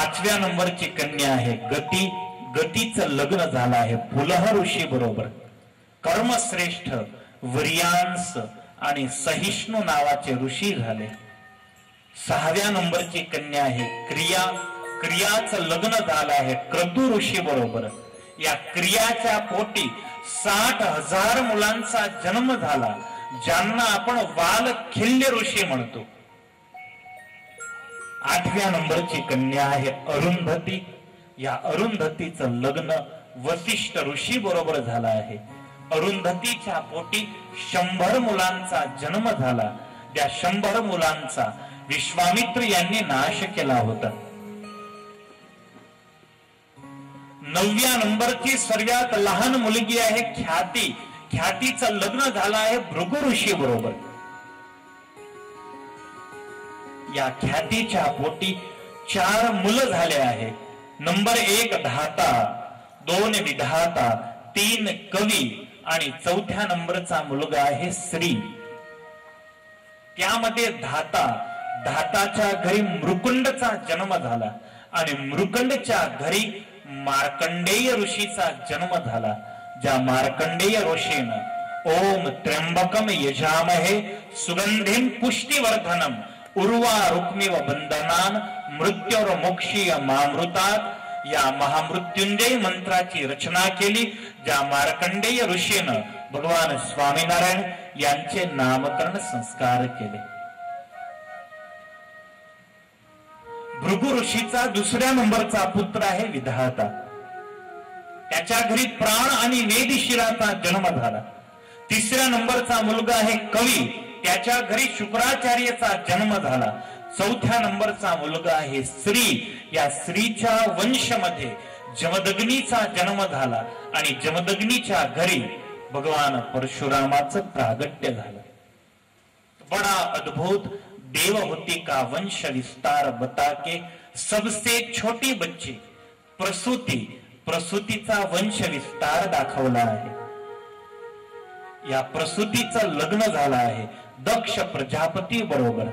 5व्या नंबरची कन्या आहे गती. गतीचं लग्न झालं आहे पुलह ऋषी बरोबर. कर्मश्रेष्ठ वर्यांस आणि सहिष्णू नावाचे ऋषी झाले. 6व्या नंबरची कन्या आहे क्रिया. क्रियाचं लग्न झालं आहे क्रतू ऋषी बरोबर. या क्रियाच्या पोटी 60,000 मुलांचा जन्म झाला, ज्यांना आपण वालखिल्य ऋषी म्हणतो. 8व्या नंबरची कन्या आहे अरुंधती. या अरुंधतीचं लग्न वसिष्ठ ऋषी बरोबर झालं आहे. अरुंधतीच्या पोटी 100 मुलांचा जन्म झाला, त्या 100 मुलांचा विश्वामित्र यांनी नाश केला होता. 9व्या नंबरची सर्वात लहान मुलगी आहे ख्याती. ख्यातीचं लग्न झालं आहे भृगु ऋषी बरोबर. या ख्यातीच्या पोटी 4 मुलं झाले आहे. नंबर 1 धाता, 2 विधाता, 3 कवी आणि 4थ्या नंबरचा मुलगा आहे श्री. त्यामध्ये धाता, धाताच्या घरी मृकुंडचा जन्म झाला आणि मृकुंडच्या घरी मार्कंडेय ऋषीचा जन्म झाला. ज्या मार्कंडेय ऋषीनं ओम त्र्यंबकम यजामहे सुगंधिम पुष्टिवर्धनम उर्वा रुक्मिव बंधनान मृत्योर मोक्षीय मामृतात या महामृत्युंजय मंत्राची रचना केली. ज्या मार्कंडेय ऋषीनं भगवान स्वामीनारायण यांचे नामकरण संस्कार केले. भृगु ऋषीचा 2ऱ्या नंबरचा पुत्र आहे विधाता. त्याच्या घरी प्राण आणि वेदशिराचा जन्म झाला. 3ऱ्या नंबरचा मुलगा आहे कवी. त्याच्या घरी शुक्राचार्याचा जन्म झाला. 4थ्या नंबरचा मुलगा आहे श्री. या श्रीच्या वंशमध्ये जमदग्नीचा जन्म झाला आणि जमदग्नीच्या घरी भगवान परशुरामाचं प्रागट्य झालं. बडा अद्भुत देव होती का वंश विस्तार बता के सबसे छोटी बच्ची प्रसूती. प्रसूतीचा वंश विस्तार दाखवला आहे. या प्रसूतीचं लग्न झालं आहे दक्ष प्रजापती बरोबर.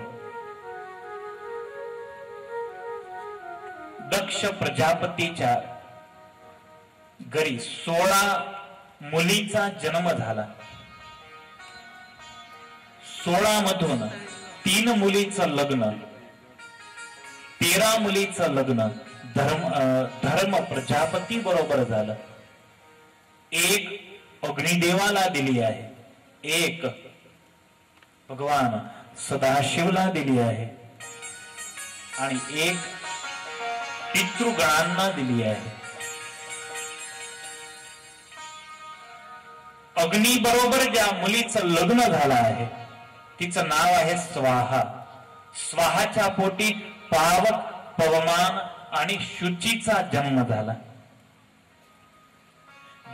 दक्ष प्रजापतीच्या घरी 16 मुलीचा जन्म झाला. 16 मधून 3 मुलीचं लग्न, 13 मुलीचं लग्न धर्म प्रजापती बरोबर झालं. 1 अग्निदेवाला दिली आहे, 1 भगवान सदाशिवला दिली आहे आणि 1 पितृगणांना दिली आहे. अग्नी बरोबर ज्या मुलीचं लग्न झालं आहे तिचं नाव आहे स्वाहा. स्वाहाच्या पोटी पावक, पवमान आणि शुचीचा जन्म झाला.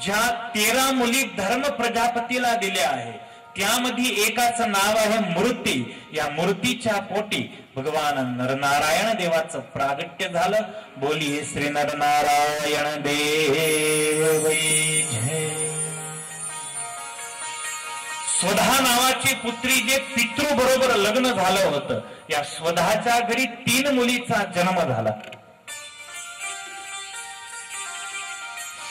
ज्या 13 मुली धर्म प्रजापतीला दिल्या आहे त्यामध्ये एकाचं नाव आहे मूर्ती. या मूर्तीच्या पोटी भगवान नरनारायण देवाचं प्रागट्य झालं. बोलिये श्री नरनारायण देव जय. स्वधा नावाची पुत्री जे पितृ बरोबर लग्न झालं होतं, या स्वधाच्या घरी 3 मुलीचा जन्म झाला.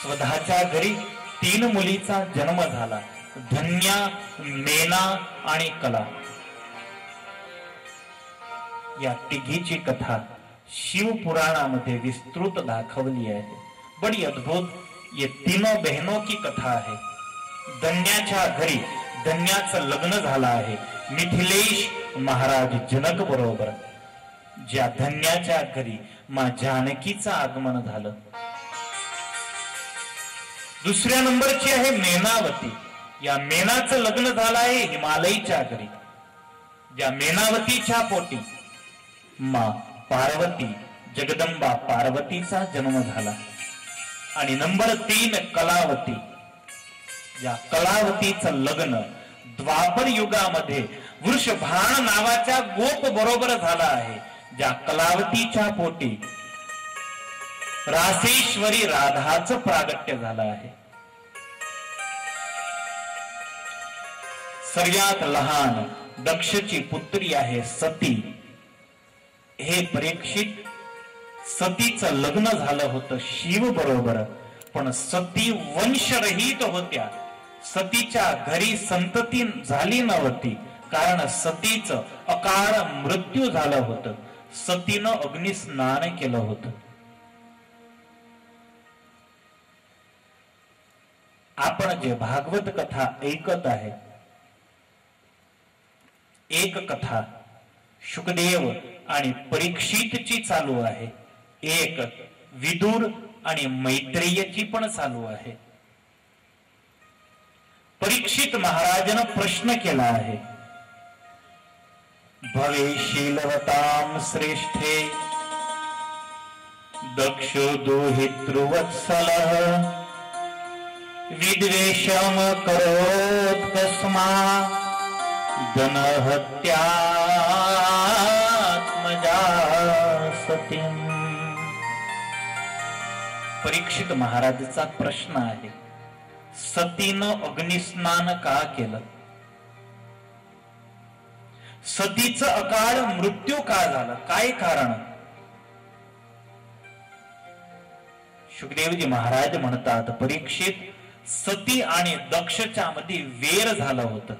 स्वधाच्या घरी 3 मुलीचा जन्म झाला. धन्या, मेना आणि कला. या तिघीची कथा शिवपुराणामध्ये विस्तृत दाखवली आहे. बड़ी अद्भुत ये तीनों बहनों की कथा है. धन्याच्या घरी धन्याचं लग्न झालं आहे मिथिलेश महाराज जनक बरोबर. ज्या धन्याच्या घरी मां जानकीचं आगमन झालं. 2ऱ्या नंबरची आहे मेनावती. या मेनाचं लग्न झालं आहे हिमालयच्या घरी. ज्या मेनावतीच्या पोटी मां पार्वती, जगदंबा पार्वतीचा जन्म झाला. आणि नंबर 3 कलावती. या कलावतीचं लग्न द्वापर युगामध्ये वृषभान नावाच्या गोप बरोबर झालं आहे. ज्या कलावतीच्या पोटी रासेश्वरी राधाचं प्रागट्य झालं आहे. सर्वात लहान दक्षची पुत्री आहे सती. हे परीक्षित सतीचं लग्न झालं होतं शिव बरोबर, पण सती वंशरहित होत्या. सतीच्या घरी संतती झाली नव्हती, कारण सतीचं अकाळ मृत्यू झालं होतं. सतीनं अग्निस्नान केलं होतं. आपण जे भागवत कथा ऐकत आहे, एक कथा शुकदेव आणि परीक्षितची चालू आहे, एक विदुर आणि मैत्रेयची पण चालू आहे. परीक्षित महाराजानं प्रश्न केला आहे, भवेशीलवतां श्रेष्ठे दक्षो दुहितृवत्सलः विद्वेषम करोत् कस्मात् धनहत्यात्मजा सतीम्. परीक्षित महाराजाचा प्रश्न आहे, सतीनं अग्निस्नान का केलं? सतीचं अकाळ मृत्यू का झालं? काय कारण? शुकदेवजी महाराज म्हणतात, परीक्षित, सती आणि दक्षच्या मध्ये वेर झालं होतं.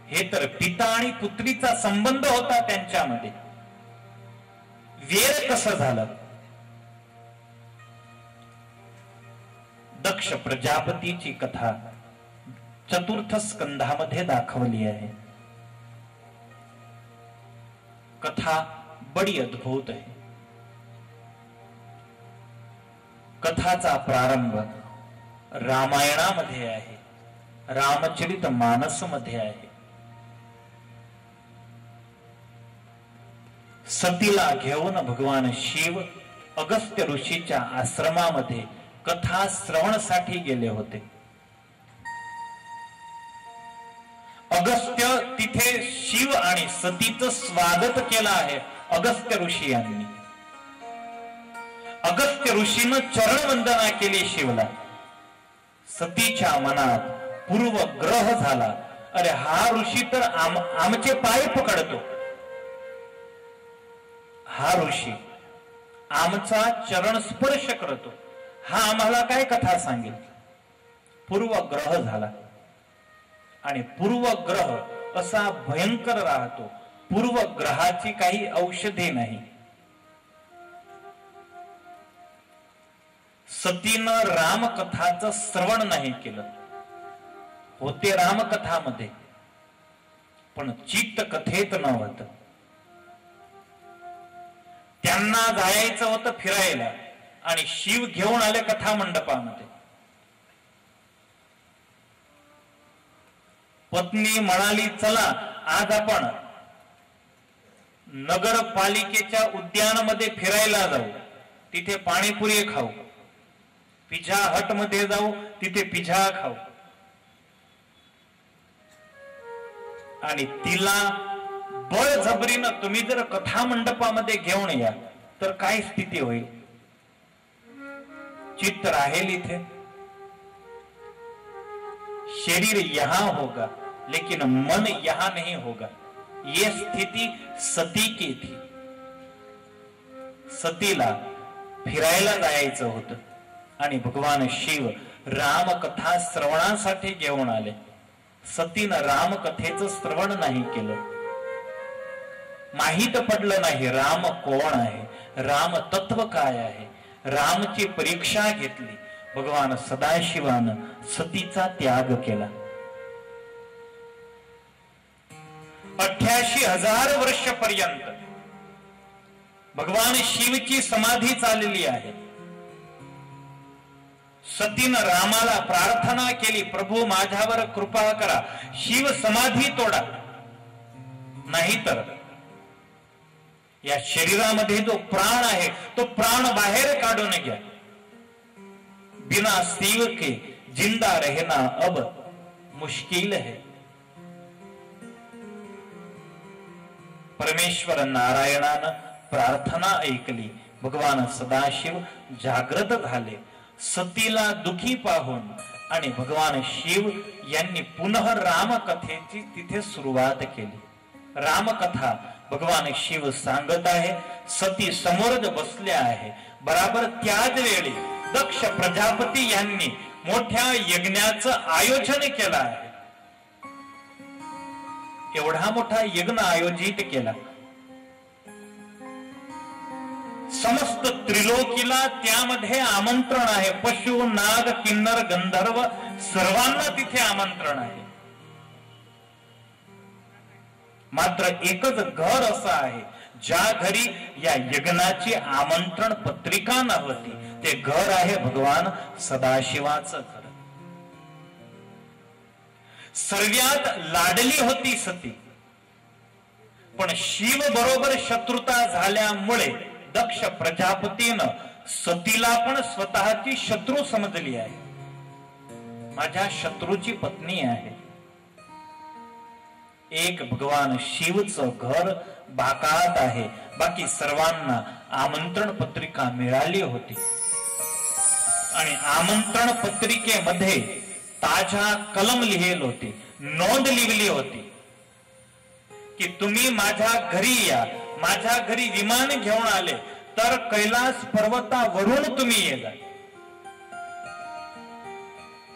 हे तर पिता आणि पुत्रीचा संबंध होता त्यांच्यामध्ये. वेर कसं झालं? दक्ष प्रजापतीची कथा चतुर्थ स्कंधामध्ये दाखवली आहे. कथा बडी अद्भुत आहे. कथाचा प्रारंभ रामायणामध्ये आहे, रामचरित मानस मध्ये आहे. सतीला घेऊन भगवान शिव अगस्त्य ऋषीच्या आश्रमामध्ये कथा श्रवणासाठी गेले होते. अगस्त्य तिथे शिव आणि सतीचं स्वागत केलं आहे अगस्त्य ऋषी यांनी. अगस्त्य ऋषीनं चरणवंदना केली शिवला. सतीच्या मनात पूर्वग्रह झाला, अरे हा ऋषी तर आमचे पाय पकडतो, हा ऋषी आमचा चरण स्पर्श करतो, हा आम्हाला काय कथा सांगेल. पूर्वग्रह झाला. आणि पूर्वग्रह असा भयंकर राहतो. पूर्वग्रहाची काही औषधे नाही. सतीनं रामकथाचं श्रवण नाही केलं. होते रामकथामध्ये, पण चित्त कथेत नव्हतं. त्यांना जायचं होतं फिरायला, आणि शिव घेऊन आले कथा मंडपामध्ये. पत्नी म्हणाली, चला आज आपण नगरपालिकेच्या उद्यानामध्ये फिरायला जाऊ, तिथे पाणीपुरी खाऊ. पिझ्झा हट मध्ये जाऊ, तिथे पिझ्झा खाऊ. आणि तिला बळजबरीनं तुम्ही जर कथा मंडपामध्ये घेऊन या तर काय स्थिती होईल? चित्त राहेल इथे, शरीर यहां होगा लेकिन मन यहां नहीं होगा. ये स्थिती सती की थी. सतीला फिरायला जायचं होतं आणि भगवान शिव रामकथा श्रवणासाठी घेऊन आले. सतीनं रामकथेचं श्रवण नाही केलं. माहित पडलं नाही राम कोण आहे, राम तत्व काय आहे. रामची परीक्षा घेतली. भगवान सदाशिवानं सतीचा त्याग केला. 88,000 वर्षपर्यंत भगवान शिवची समाधी चाललेली आहे. सतीनं रामाला प्रार्थना केली, प्रभू माझ्यावर कृपा करा, शिव समाधी तोडा, नाहीतर या शरीरामध्ये जो प्राण आहे तो प्राण बाहेर काढून घ्या. बिना शिव के जिंदा रहना अब मुश्किल है. परमेश्वर नारायणानं प्रार्थना ऐकली. भगवान सदाशिव जागृत झाले. सतीला दुखी पाहून आणि भगवान शिव यांनी पुनः रामकथेची तिथे सुरुवात केली. रामकथा भगवान शिव सांगत आहे, सती समोरच बसल्या आहे. बराबर त्याच वेळी दक्ष प्रजापती यांनी मोठ्या यज्ञाचं आयोजन केलं आहे. एवढा मोठा यज्ञ आयोजित केला, समस्त त्रिलोकीला त्यामध्ये आमंत्रण आहे. पशु, नाग, किन्नर, गंधर्व सर्वांना तिथे आमंत्रण आहे. मात्र एकच घर असं आहे ज्या घरी या यज्ञाची आमंत्रण पत्रिका नव्हती. ते घर आहे भगवान सदाशिवाचं घर. सर्वात लाडली होती सती, पण शिव बरोबर शत्रुता झाल्यामुळे दक्ष प्रजापतीनं सतीला पण स्वतःची शत्रू समजली आहे. माझ्या शत्रूची पत्नी आहे. एक भगवान शिवचं घर बाकात आहे. बाकी सर्वांना आमंत्रण पत्रिका मिळाली होती आणि आमंत्रण पत्रिकेमध्ये ताजा कलम लिहिली होती, नोंद लिहिली होती की तुम्ही माझ्या घरी या. माझ्या घरी विमान घेऊन आले तर कैलास पर्वतावरून तुम्ही येला.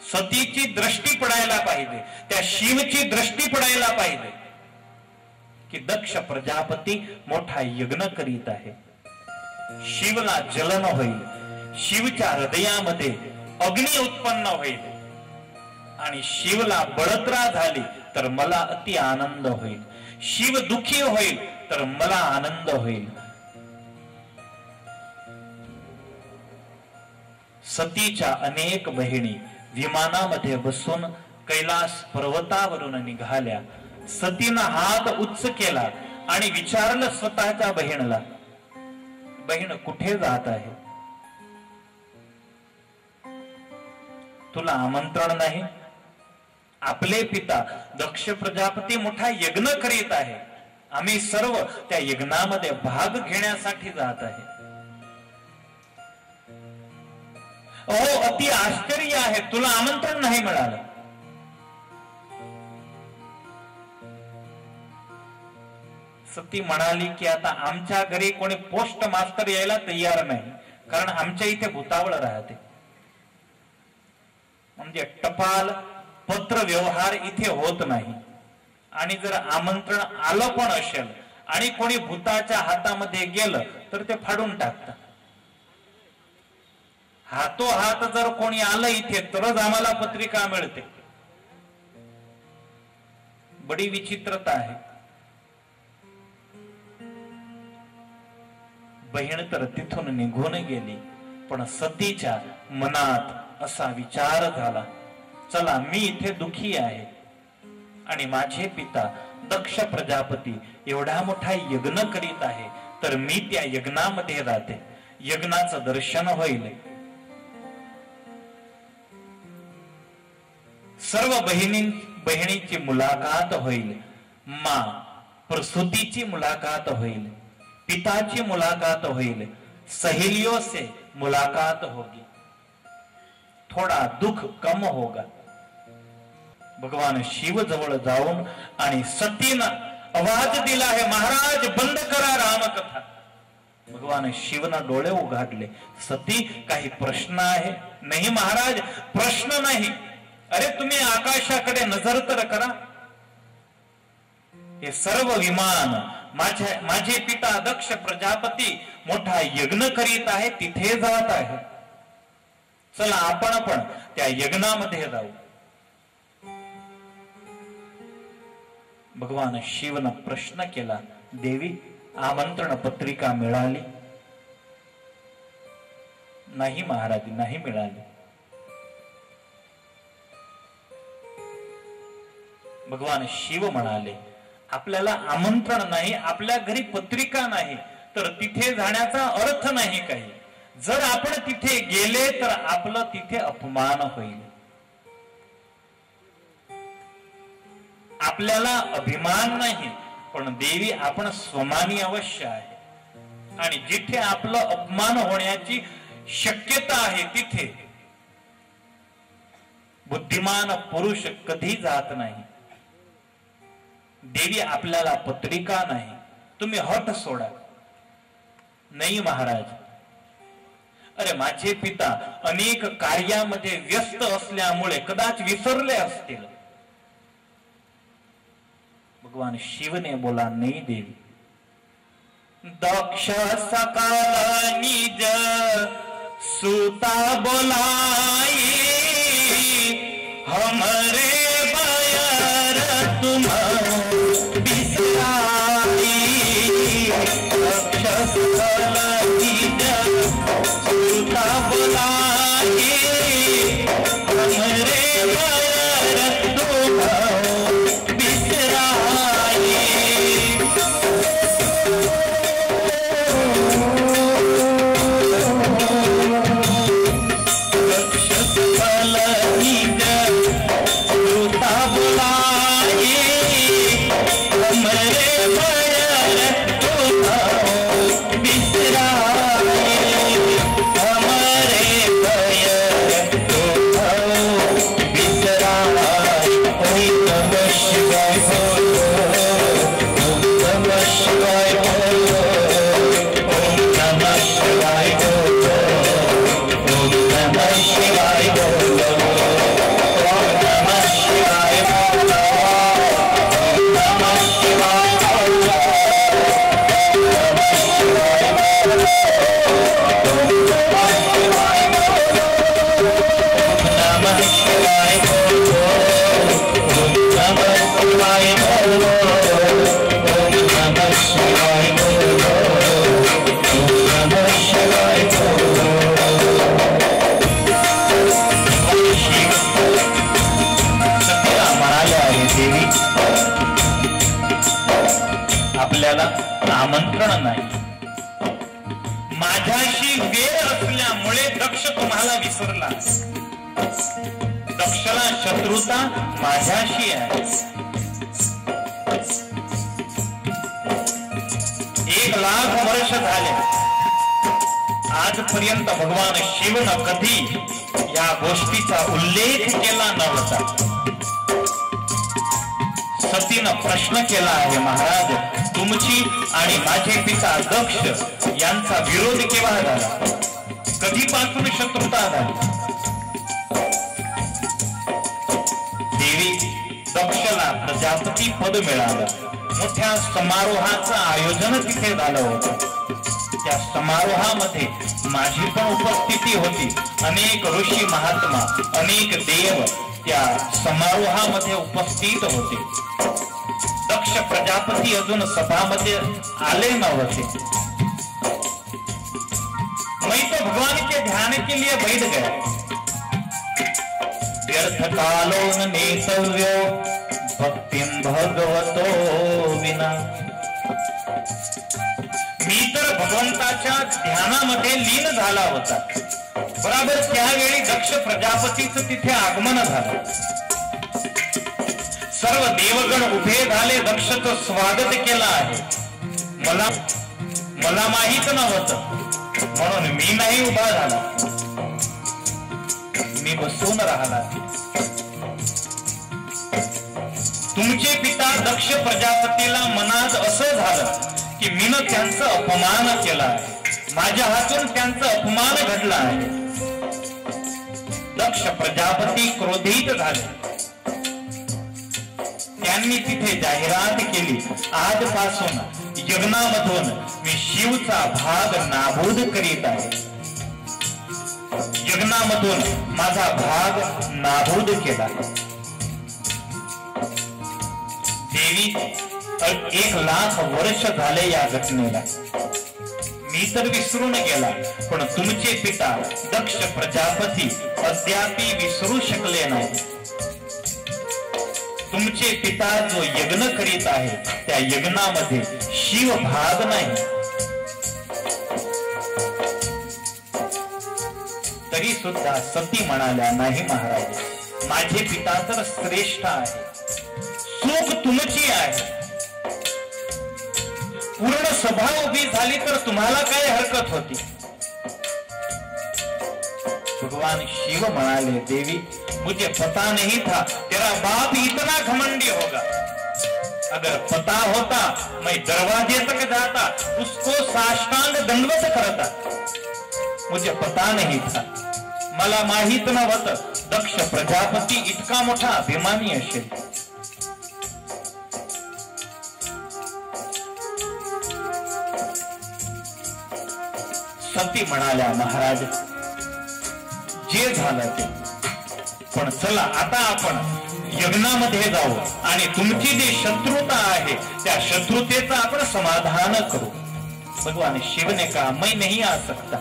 सतीची दृष्टी पडायला पाहिजे, त्या शिवची दृष्टी पडायला पाहिजे की दक्ष प्रजापती मोठा यज्ञ करीत आहे. शिवला जलन होईल, शिवच्या हृदयामध्ये अग्नी उत्पन्न होईल आणि शिवला बळत्रा झाली तर मला अति आनंद होईल. शिव दुखी होईल तर मला आनंद होईल. सतीच्या अनेक बहिणी विमानामध्ये बसून कैलास पर्वतावरून निघाल्या. सतीनं हात उच्च केला आणि विचारलं स्वतःच्या बहिणीला, बहीण कुठे जात आहे? तुला आमंत्रण नाही? आपले पिता दक्ष प्रजापती मोठा यज्ञ करीत आहे. आम्ही सर्व त्या यज्ञामध्ये भाग घेण्यासाठी जात आहे. अहो, अति आश्चर्य आहे, तुला आमंत्रण नाही मिळालं. सती म्हणाली की आता आमच्या घरी कोणी पोस्ट मास्टर यायला तयार नाही, कारण आमच्या इथे भूतावळ राहते. म्हणजे टपाल पत्र व्यवहार इथे होत नाही. आणि जर आमंत्रण आलं पण असेल आणि कोणी भूताच्या हातामध्ये गेलं तर ते फाडून टाकतात. हातोहात जर कोणी आलं इथे तरच आम्हाला पत्रिका मिळते. बडी विचित्रता आहे. बहीण तर तिथून निघून गेली, पण सतीच्या मनात असा विचार झाला, चला मी इथे दुखी आहे आणि माझे पिता दक्ष प्रजापती एवढा मोठा यज्ञ करीत आहे, तर मी त्या यज्ञामध्ये जाते. यज्ञाचं दर्शन होईल. सर्व बहिणीची मुलाकात होईल. माँ प्रसूतीची मुलाकात होईल, पिताची मुलाकात होईल, सहेलियों से मुलाकात होगी, थोड़ा दुख कम होगा. भगवान शिव जवळ जाऊन आणि सतीनं आवाज दिला आहे, महाराज बंद करा रामकथा. भगवान शिवनं डोळे उघडले. सती, काही प्रश्न आहे? नाही महाराज, प्रश्न नाही. अरे तुम्ही आकाशाकडे नजर तर करा. हे सर्व विमान माझे पिता दक्ष प्रजापती मोठा यज्ञ करीत आहे, तिथे जात आहे. चला आपण पण त्या यज्ञामध्ये जाऊ. भगवान शिवनं प्रश्न केला, देवी आमंत्रण पत्रिका मिळाली? नाही महाराज, नाही मिळाली. भगवान शिव म्हणाले, आपल्याला आमंत्रण नाही, आपल्या घरी पत्रिका नाही, तर तिथे जाण्याचा अर्थ नाही काही. जर आपण तिथे गेले तर आपलं तिथे अपमान होईल. आपल्याला अभिमान नाही, पण देवी आपण स्वमानी अवश्य आहे. आणि जिथे आपलं अपमान होण्याची शक्यता आहे तिथे बुद्धिमान पुरुष कधी जात नाही. देवी आपल्याला पत्रिका नाही, तुम्ही हट सोडा. नाही महाराज, अरे माझे पिता अनेक कार्यामध्ये व्यस्त असल्यामुळे कदाच विसरले असतील. भगवान शिवने बोला, नाही देवी. दक्ष सकाल निज सुता बोलाई, हमरे बयर तुम बिसराई. दक्ष सकाल निज सुता बोलाई, हमरे बयर तुम बिसराई. आपल्याला आमंत्रण नाही. माझ्याशी वेळ असल्यामुळे दक्ष तुम्हाला विसरला. दक्षला शत्रुता माझ्याशी आहे. 1,00,000 वर्ष झाले, आजपर्यंत भगवान शिवनं कधी या गोष्टीचा उल्लेख केला नव्हता. सतीनं प्रश्न केला आहे, महाराज तुमची आणि माझे पिता दक्ष यांचा विरोध केव्हा झाला, कधीपासून शत्रुता झाली. देवी, दक्षला प्रजापती पद मिळालं. मोठ्या समारोहाचं आयोजन तिथे झालं होतं. त्या समारोहामध्ये माझी पण उपस्थिती होती. अनेक ऋषी महात्मा, अनेक देव त्या समारोहामध्ये उपस्थित होते. दक्ष प्रजापती अजून सभामध्ये आले नव्हते. मैं तो भगवान के ध्यान के लिए बैठ गया. व्यर्थ कालोन नेतव्यो भक्तिं भगवतो विना. मी तर भगवंताच्या ध्यानामध्ये लीन झाला होता. बराबर त्यावेळी दक्ष प्रजापतीचं तिथे आगमन झालं. सर्व देवगण उभे झाले, दक्षचं स्वागत केलं आहे. मला माहित नव्हतं म्हणून मी नाही उभा झाला, मी बसून राहिला. तुमचे पिता दक्ष प्रजापतीला मनात असं झालं की मीनं त्यांचा अपमान केला आहे, माझ्या हातून त्यांचा अपमान घडला आहे. दक्ष प्रजापती क्रोधित झाले. त्यांनी तिथे जाहिरात केली, आजपासून यज्ञामधून मी शिवचा भाग नाबूद करीत आहे. यज्ञामधून माझा भाग नाबूद केला. देवी, 1,00,000 वर्ष झाले या घटनेला. मी तर विसरून गेला, पण तुमचे पिता दक्ष प्रजापती अद्यापि विसरू शकले नाही. तुमचे पिता जो यज्ञ करीत आहे त्या यज्ञामध्ये शिव भाग नाही. तरी सुद्धा सती म्हणाल्या, नाही महाराज, माझे पिता तर श्रेष्ठ आहे, चूक तुमची आहे. पूर्ण सभा उभी झाली तर तुम्हाला काय हरकत होती. भगवान शिव म्हणाले, देवी मुझे पता नहीं था तेरा बाप इतना घमंडी होगा. अगर पता होता मैं दरवाजे तक जाता, उसको साष्टांग दंडवत करता. मुझे पता नहीं था, मला माहित नव्हतं दक्ष प्रजापती इतका मोठा अभिमानी असेल. सती म्हणाल्या, महाराज जे झालं ते, पण चला आता आपण यज्ञामध्ये जाऊ आणि तुमची जी शत्रुता आहे त्या शत्रुतेचं आपण समाधान करू. भगवान शिव ने कहा, मैं नहीं आ सकता.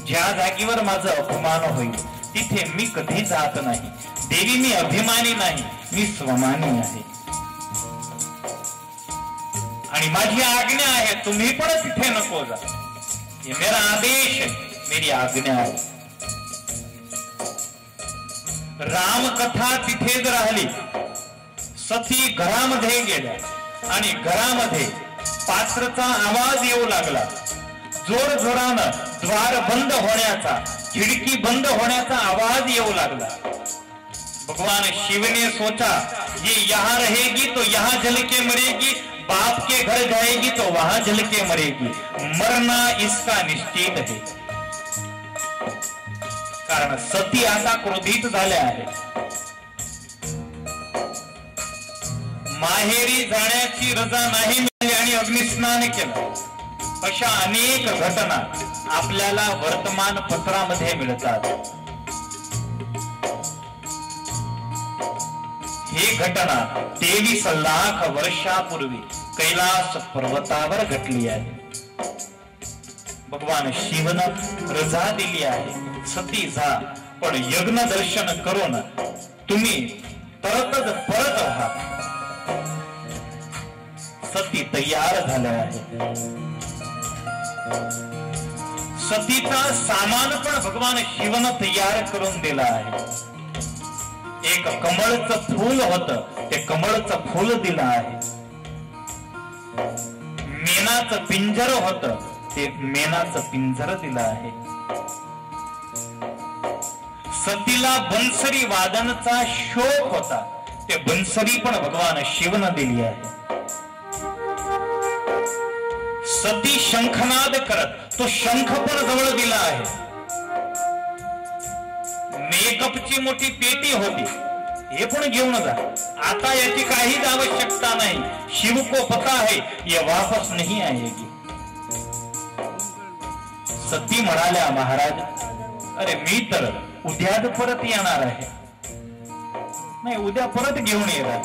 ज्या जागेवर माझा अपमान होईल तिथे मी कधी जात नाही. देवी, मी अभिमानी नाही, मी स्वमानी आहे आणि माझी आज्ञा आहे, तुम्ही पण तिथे नको जा. ये मेरा आदेश है, मेरी आज्ञा आहे. रामकथा तिथेच राहिली. सती घरामध्ये गेल्या आणि घरामध्ये पात्राचा आवाज येऊ लागला. जोर जोरानं द्वार बंद होण्याचा, खिडकी बंद होण्याचा आवाज येऊ लागला. भगवान शिव ने सोचा, ये यहाँ रहेगी तो यहाँ जल के मरेगी, बाप के घर जाएगी तो वहां जल के मरेगी. मरना इसका निश्चित है. कारण सती आता क्रोधित झाल्या आहे. माहेरी जाण्याची रजा नाही मिळाली आणि अग्निस्नान केलं. अशा अनेक घटना आपल्याला वर्तमानपत्रामध्ये मिळतात. ही घटना 23 लाख वर्षापूर्वी कैलास पर्वतावर घडली आहे. भगवान शिवनं रजा दिली आहे, सती जा, पण यज्ञ दर्शन करून तुम्ही परत व्हा. सती तयार झाल्या आहे. सतीचा सामान पण भगवान शिवनं तयार करून दिला आहे. एक कमळचं फूल होतं, ते कमळचं फूल दिलं आहे. मेणाचं पिंजर होतं, ते मेणाचं पिंजर दिलं आहे. सतीला बन्सरी वादनचा शौक होता, ते बन्सरी पण भगवान शिवनं दिली आहे. सती शंखनाद करत, तो शंख पण जवळ दिला आहे. मेकअपची मोठी पेटी होती, हे पण घेऊन जा. आता याची काहीच आवश्यकता नाही. शिव को पता है ये वापस नहीं आएगी. सती म्हणाल्या, महाराज अरे मी तर उद्याच परत येणार आहे. नाही, उद्या परत घेऊन येणार,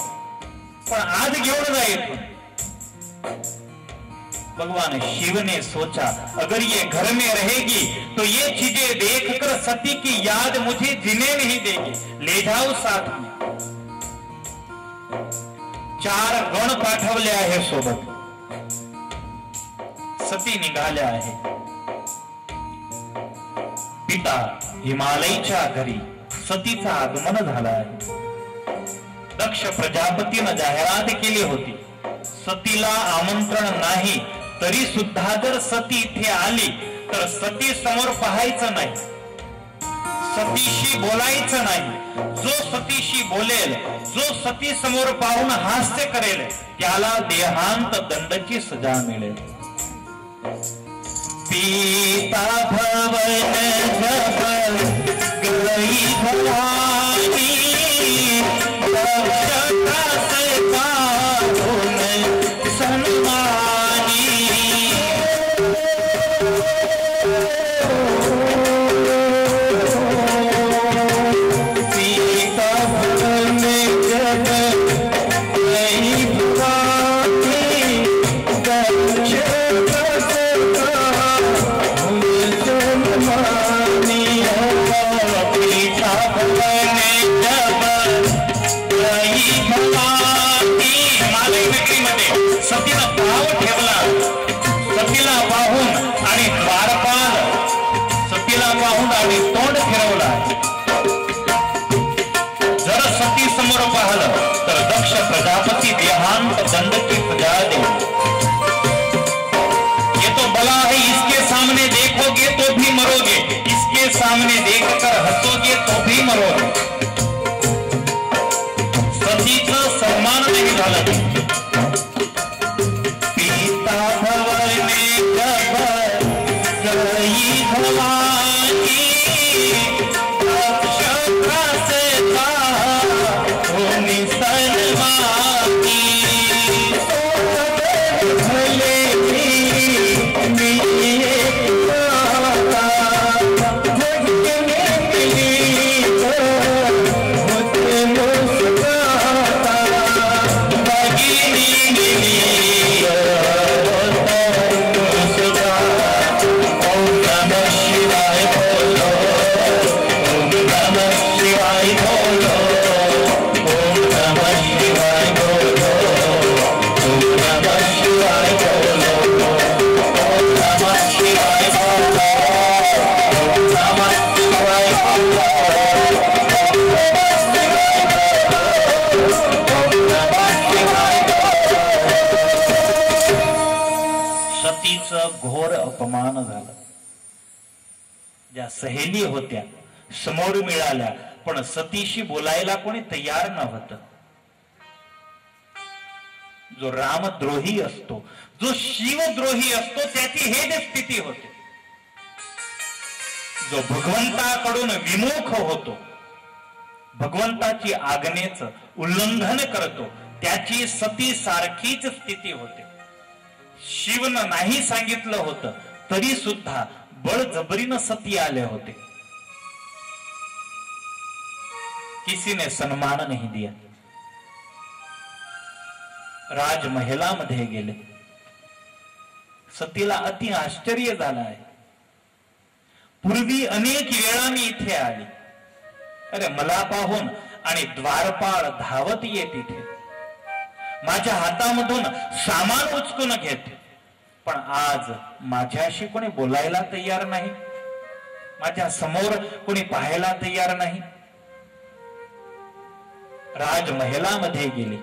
पण आज घेऊन जाईल. भगवान शिव ने सोचा, अगर ये घर में रहेगी तो ये चीजें देखकर सती की याद मुझे जीने नहीं देगी. ले जाओ साथ में. 4 गण पाठवले आहे सोबत. सती निघाल्या आहे. पिता हिमालयाच्या घरी सतीचं आगमन झालं आहे. दक्ष प्रजापतीनं जाहिरात केली होती, सतीला आमंत्रण नाही, तरी सुद्धा जर सती इथे आली तर सती समोर पाहायचं नाही, सतीशी बोलायचं नाही. जो सतीशी बोलेल, जो सती समोर पाहून हास्य करेल, त्याला देहांत दंडाची सजा मिळेल. पीता भवन जब गई भवानी, प्रजापति देहांत दंड की सजा दे. ये तो बला है, इसके सामने देखोगे तो भी मरोगे, इसके सामने देखकर हंसोगे तो भी मरोगे. सतीचं घोर अपमान झाला. ज्या सहेली होत्या समोर मिळाल्या, पण सतीशी बोलायला कोणी तयार नव्हतं. जो रामद्रोही असतो, जो शिवद्रोही असतो, त्याची हे जे स्थिती होते. जो भगवंताकडून विमुख होतो, भगवंताची आज्ञेचं उल्लंघन करतो, त्याची सती सारखीच स्थिती होते. शिवनं नाही सांगितलं होतं तरी सुद्धा बळजबरीनं सती आले होते. किसी ने सन्मान नहीं दिया. राजमहलामध्ये गेले. सतीला अति आश्चर्य झालं आहे. पूर्वी अनेक वेळा मी इथे आली, अरे मला पाहून आणि द्वारपाळ धावत येत इथे, माझ्या हातामधून सामान उचकून घेत, पण आज माझ्याशी कोणी बोलायला तयार नाही, माझ्या समोर कोणी पाहायला तयार नाही. राजमहलामध्ये गेली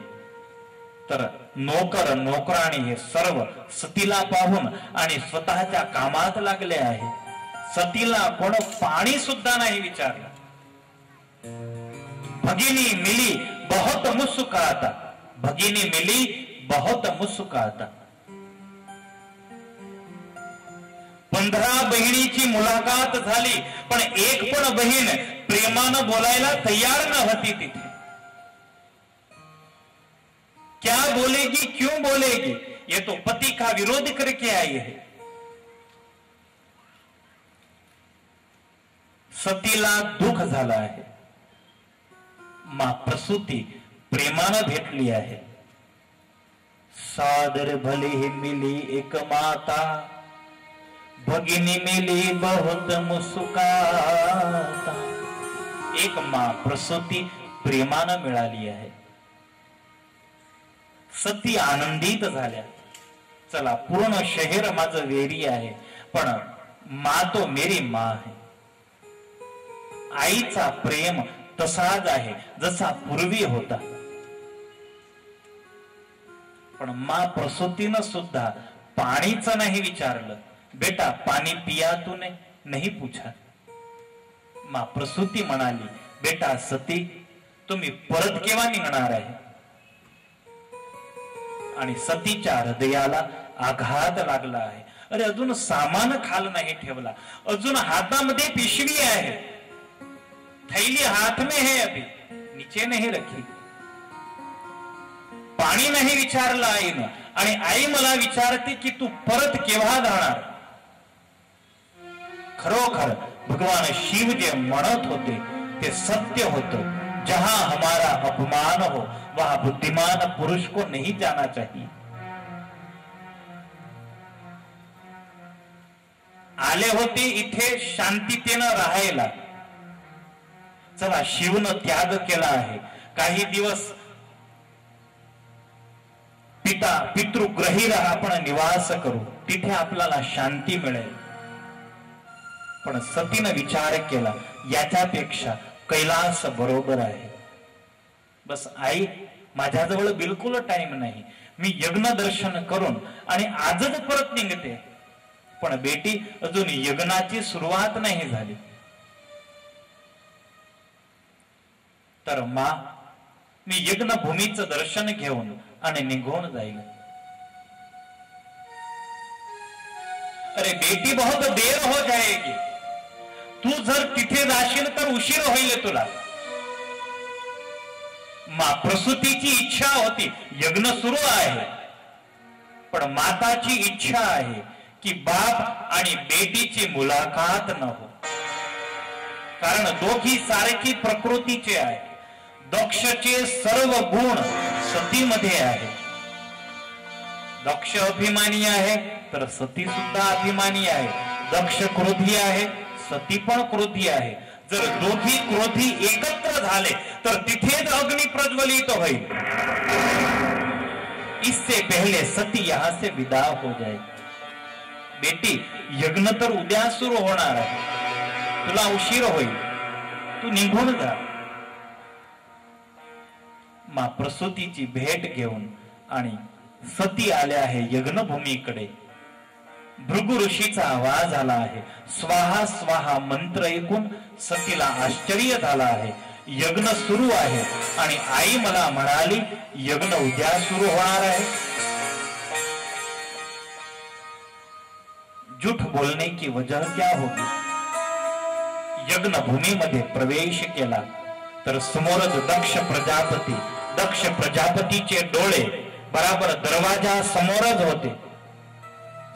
तर नोकर नोकराणी हे सर्व सतीला पाहून आणि स्वतःच्या कामात लागले आहे. सतीला कोण पाणी सुद्धा नाही विचारलं. भगिनी मिली बहुत मुस्कुराता, भगिनी मिली बहुत मुस्कुराता. 15 बहिणीची मुलाकात झाली, पण एक पण बहीण प्रेमानं बोलायला तयार नव्हती तिथे. क्या बोलेगी, क्यों बोलेगी, ये तो पति का विरोध करके आई है. सतीला दुःख झालं आहे. मां प्रसूती प्रेमानं भेटली आहे. सादर भले ही मिली एक माता, भगिनी मिली बहुत मुस्कुराता. एक मां प्रसूती प्रेमानं मिळाली आहे. सती आनंदित झाल्या. चला, पूर्ण शहर माझं वेरी आहे, पण मां तो मेरी मां आहे. आईचा प्रेम तसाच आहे जसा पूर्वी होता. पण मां प्रसूतीनं सुद्धा पाणीच नाही विचारलं. बेटा पाणी पिया तूने, नहीं पूछा. मां प्रसूती म्हणाली, बेटा सती, तुम्ही परत केव्हा निघणार आहे. आणि सतीच्या हृदयाला आघात लागला आहे. अरे अजून सामान खाल नाही ठेवला, अजून हातामध्ये पिशवी आहे, थैली हाथ में है, अभी नीचे नहीं रखी. पाणी नाही विचारलं आईनं, आणि आई मला विचारते की तू परत केव्हा जाणार. खरोखर भगवान शिव जे म्हणत होते ते सत्य होतं. जहां हमारा अपमान हो वहां बुद्धिमान पुरुष को नहीं जाना चाहिए. आले होते इथे शांततेनं राहायला. चला, शिवनं त्याग केला आहे. काही दिवस पितृग्रही आपण निवास करू, तिथे आपल्याला शांती मिळेल. पण सतीनं विचार केला, याच्यापेक्षा कैलास बरोबर आहे. बस आई, माझ्याजवळ बिलकुल टाइम नाही, मी यज्ञ दर्शन करून आणि आजच परत निघते. पण बेटी, अजून यज्ञाची सुरुवात नाही झाली. तर मां, मी यज्ञ भूमीचं दर्शन घेऊन आणि निघून जाईल. अरे बेटी बहुत देर हो जाएगी, तू जर तिथे जाशील तर उशीर होईल तुला. प्रसूतीची इच्छा होती, यज्ञ सुरू आहे, पण माताची इच्छा आहे की बाप आणि बेटीची मुलाकात न हो. कारण दोघी सारखी प्रकृतीचे आहे. दक्षचे सर्व गुण सतीमध्ये आहे. दक्ष अभिमानी आहे तर सती सुद्धा अभिमानी आहे. दक्ष क्रोधी आहे, सती पण क्रोधी आहे. जर दोघी क्रोधी एकत्र झाले तर तिथेच अग्नि प्रज्वलित होईल. इससे पहले सती यहां से विदा हो जाए. बेटी, यज्ञ तर उद्या सुरू होणार आहे, तुला उशीर होईल, तू निघून जा. प्रसूतीची भेट घेऊन आणि सती आल्या आहे यज्ञभूमीकडे. भृगु ऋषीचा आवाज आला आहे. स्वाहा स्वाहा मंत्र ऐकून सतीला आश्चर्य झाला आहे. यज्ञ सुरू आहे आणि आई मला म्हणाली यज्ञ उद्या सुरू होणार आहे. झूठ बोलने की वजह क्या होगी. यज्ञ भूमीमध्ये प्रवेश केला तर समोरच दक्ष प्रजापतीचे डोळे बराबर दरवाजा समोरच होते.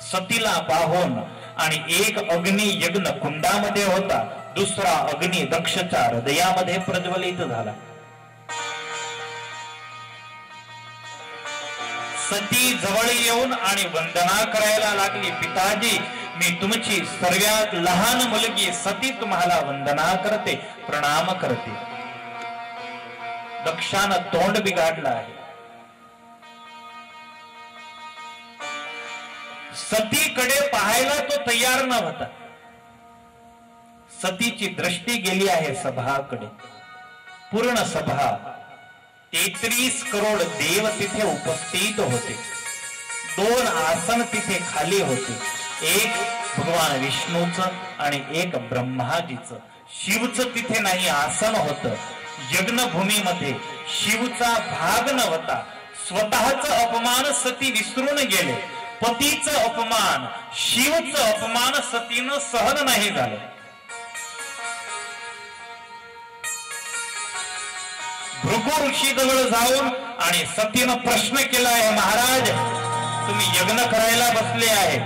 सतीला पाहून आणि एक अग्नी यज्ञ कुंडामध्ये होता, दुसरा अग्नी दक्षच्या हृदयामध्ये प्रज्वलित झाला. सती जवळ येऊन आणि वंदना करायला लागली. पिताजी, मी तुमची सर्वात लहान मुलगी सती तुम्हाला वंदना करते, प्रणाम करते. दक्षानं तोंड बिघाडलं आहे. सतीकडे पाहायला तो तयार न होता. सतीची दृष्टी गेली आहे सभाकडे. पूर्ण सभा, 33 करोड देव तिथे उपस्थित होते. 2 आसन तिथे खाली होते. एक भगवान विष्णूचं आणि एक ब्रह्माजीचं. शिवचं तिथे नाही आसन होतं. यज्ञभूमीमध्ये शिवचा भाग नव्हता. स्वतःचा अपमान सती विसरून गेले. पतीचं अपमान, शिवचं अपमान सतीनं सहन नाही झालं. भृगु ऋषी जवळ जाऊन आणि सतीनं प्रश्न केला आहे, महाराज, तुम्ही यज्ञ करायला बसले आहे,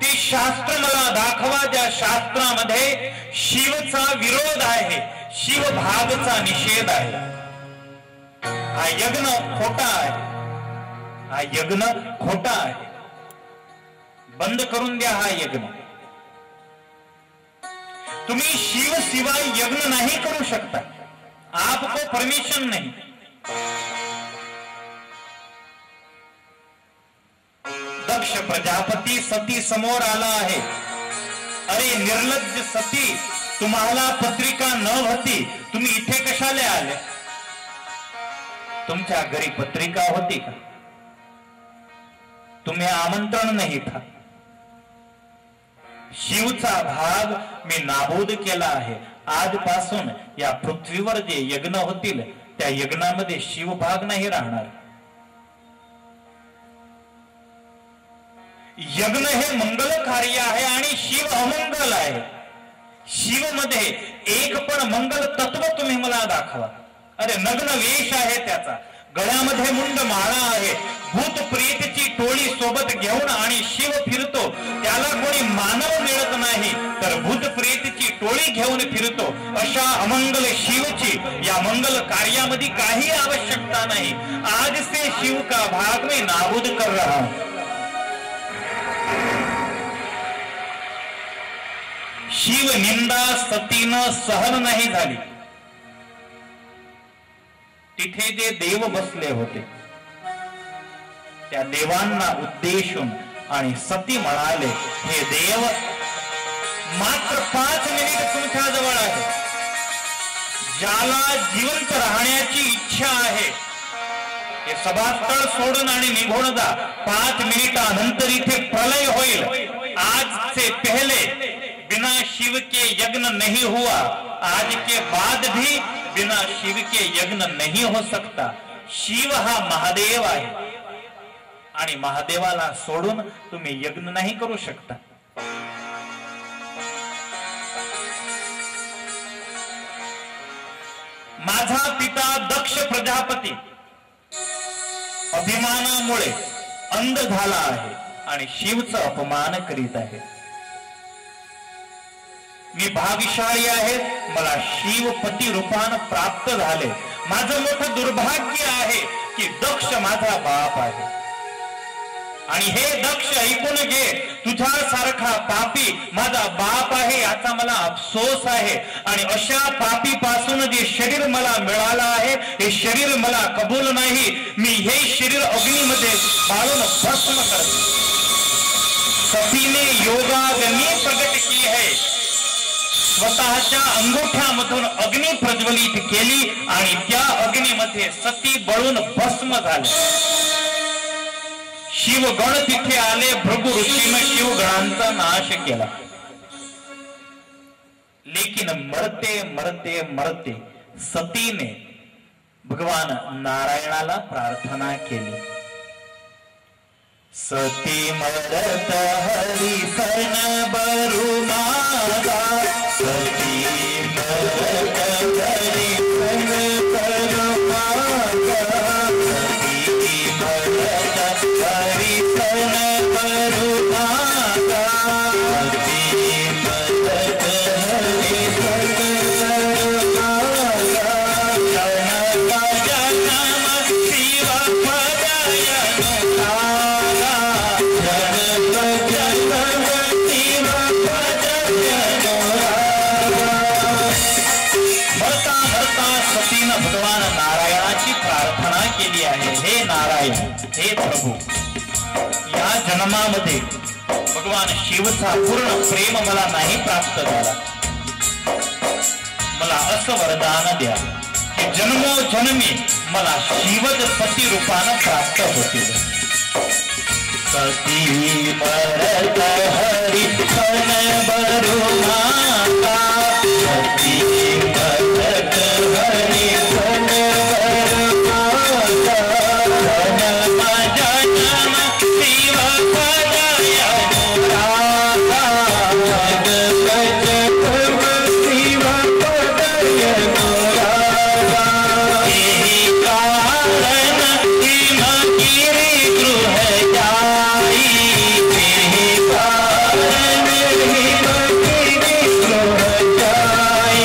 ते शास्त्र मला दाखवा ज्या शास्त्रामध्ये शिवचा विरोध आहे, शिवभागचा निषेध आहे. हा यज्ञ खोटा आहे, हा यज्ञ खोटा आहे. बंद करून द्या हा यज्ञ. तुम्ही शिव शिवाय यज्ञ नाही करू शकता. आपको परमिशन नहीं. दक्ष प्रजापती सती समोर आला आहे. अरे निर्लज्ज सती, तुम्हाला पत्रिका न होती, तुम्ही इथे कशाला आले? तुमच्या घरी पत्रिका होती का? तुम्हें आमंत्रण नहीं था. शिवचा भाग मी नाबूद केला आहे. आजपासून या पृथ्वीवर जे यज्ञ होतील त्या यज्ञामध्ये शिवभाग नाही राहणार. यज्ञ हे मंगल कार्य आहे आणि शिव अमंगल आहे. शिव मध्ये एक पण मंगल तत्व तुम्ही मला दाखवा. अरे नग्न वेश आहे त्याचा, गळ्यामध्ये मुंड माळा आहे, भूत प्रेतची टोळी सोबत घेऊन आणि शिव फिरतो. त्याला कोणी मानव मिळत नाही तर भूत प्रेतची टोळी घेऊन फिरतो. अशा अमंगल शिवची या मंगल कार्यामध्ये काही आवश्यकता नाही. आज से शिव का भाग मैं नाबूद कर रहा हूं. शिव निंदा सतीनं सहन नाही झाली. तिथे जे देव बसले होते त्या देवांना उद्देशून आणि सती म्हणाले, हे देव, मात्र 5 मिनिट तुमच्या जवळ आहे. ज्याला जिवंत राहण्याची इच्छा आहे ते सभास्थळ सोडून आणि निघून जा. 5 मिनिटानंतर इथे प्रलय होईल. आज से पहले बिना शिव के यज्ञ नहीं हुआ, आज के बाद भी बिना शिव के यज्ञ नहीं हो सकता. शिव हा महादेव आहे आणि महादेवाला सोडून तुम्ही यज्ञ नाही करू शकता. माझा पिता दक्ष प्रजापती अभिमानामुळे अंध झाला आहे आणि शिवचा अपमान करीत आहे. मी भाग्यशाली आहे, मला शिवपती रूपान प्राप्त झाले. माझं मोठं दुर्भाग्य आहे की दक्ष माझा बाप आहे. आणि हे दक्ष ऐकून घे, तुझ्यासारखा पापी माझा बाप आहे याचा मला अफसोस आहे. आणि अशा पापी पासून जे शरीर मला मिळालं आहे हे शरीर मला कबूल नाही. मी हे शरीर अग्नीमध्ये बाळून भस्म करतो. सतीने योगाग्नी प्रगट की है, स्वतःच्या अंगुठ्यामधून अग्नी प्रज्वलित केली आणि त्या अग्नीमध्ये सती बळून भस्म झाले. शिवगण तिथे आले, भृगु ऋषीने शिवगणांचा नाश केला. लेकिन मरते मरते मरते सतीने भगवान नारायणाला प्रार्थना केली. सती मरत हरी सन बरु मागा, सती मरत हरी सन बरु मागा, सती मरत हरी सन बरु मागा, सती मरत हरी सन बरु मागा, जनक जनम शिव पदयन तारा, जनक जनम शिव पदयन तारा. मरता मरता सतीनं भगवान नारायणाची प्रार्थना केली आहे. हे नारायण, हे प्रभू, या जन्मामध्ये भगवान शिवचा पूर्ण प्रेम मला नाही प्राप्त झाला. मला असं वरदान द्या की जन्मोजन्मी मला शिवच सती रूपानं प्राप्त होतील. सती मरत हरी सन बरु मागा, सती मरत हरी सन बरु मागा, जनम जनम शिव पदयन तारा, जनक जनम शिव पदयन तारा. यही कारण हिमगिरि गृह जाई, यही कारण हिमगिरि गृह जाई,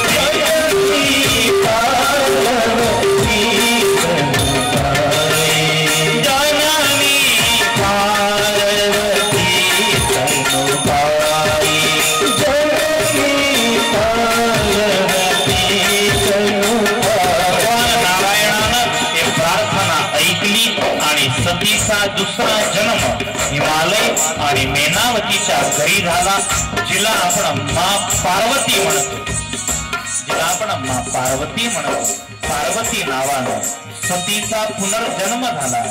जननी पार्वती तनुभाई, जननी पार्वती तनुभाई, जननी पार्वती तनुभाई. नारायणानं हे प्रार्थना ऐकली आणि सतीचा दुसरा जन्म हिमालय आणि मेनावतीच्या घरी झाला, जिला आपण माँ पार्वती म्हणतो. जिला आपण माँ पार्वती म्हणतो. पार्वती नावानं सतीचा पुनर्जन्म झाला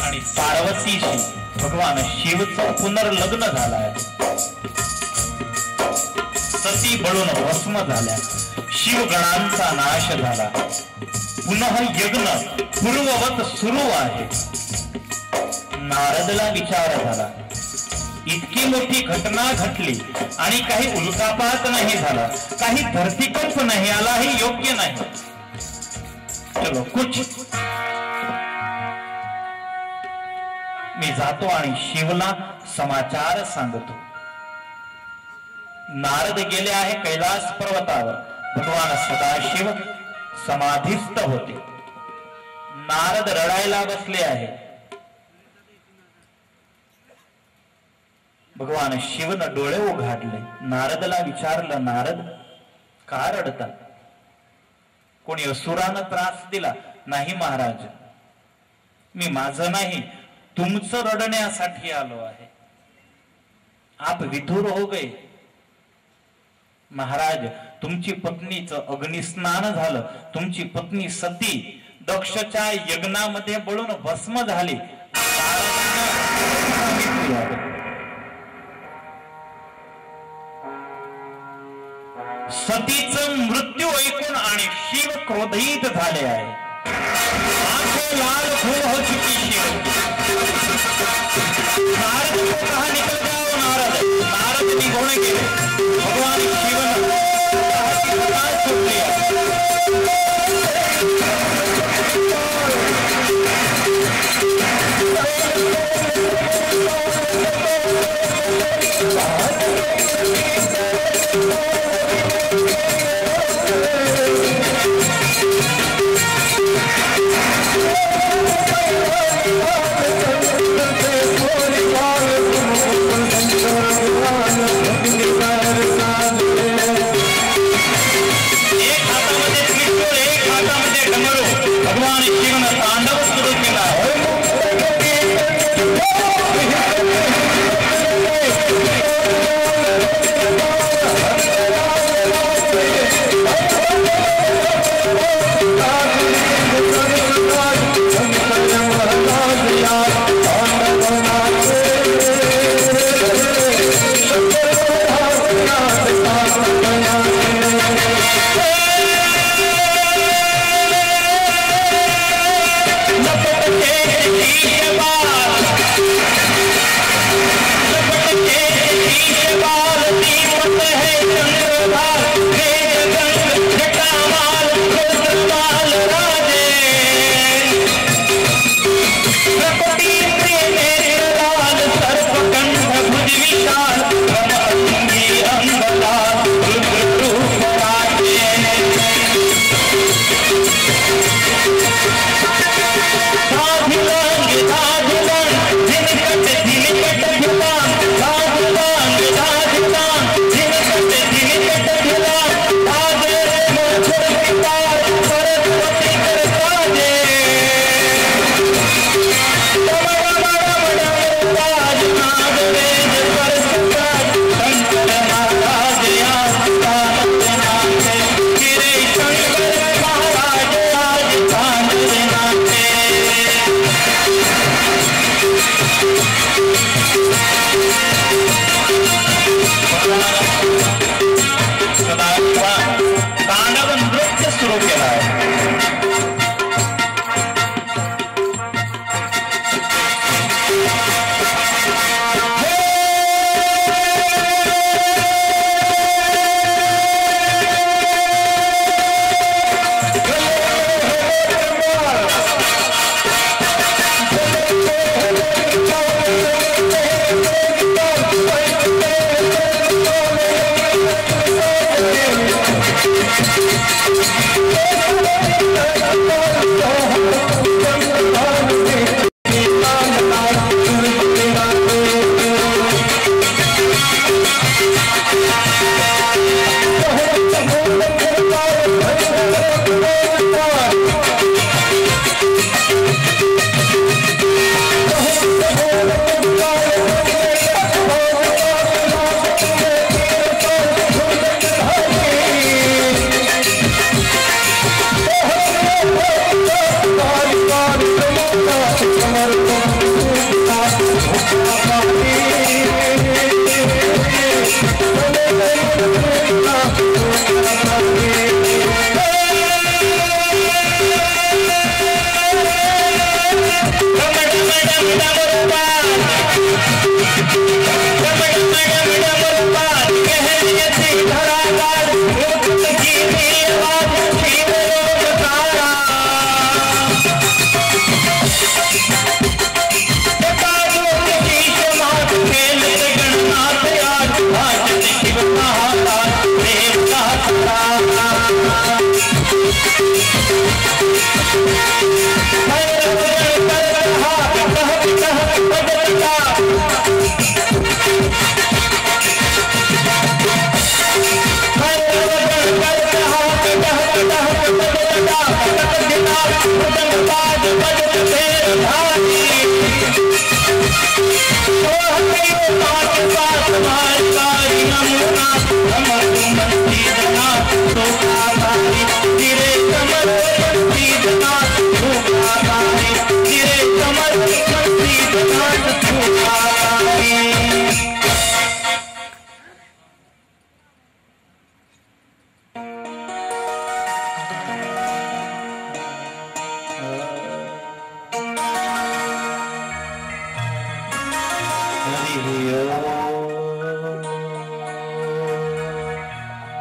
आणि पार्वतीशी भगवान शिवचं पुनर्लग्न झालं आहे. सती बळून भस्म झाल्या, शिवगणांचा नाश झाला. पुनः यज्ञ पूर्ववत सुरू आहे. नारदला विचार झाला, इतकी मोठी घटना घडली आणि काही उल्कापात नाही झाला, काही धरतीकंप नाही आला, हे योग्य नाही. चलो कुछ मी जातो आणि शिवला समाचार सांगतो. नारद गेले आहे कैलास पर्वतावर. भगवान सदाशिव समाधिस्थ होते. नारद रडायला बसले आहे. भगवान शिवनं डोळे उघडले. नारदला विचारलं, नारद का रडता? कोणी असुरानं त्रास दिला? नाही महाराज, मी माझं नाही तुमचं रडण्यासाठी आलो आहे. आप विधुर हो गए महाराज. तुमची पत्नीचं अग्निस्नान झालं. तुमची पत्नी सती दक्षच्या यज्ञामध्ये बळून भस्म झाली. सतीचं मृत्यू ऐकून आणि शिव क्रोधित झाले आहे. लाल खून हो चुकी शिव। नारद को कहा निकल जाओ नारद। नारद निघून गेले। भगवान शिवन छूट लिया। भगवान शिवन तांडव सुरू केला। तांडव नृत्य सुरू केला आहे।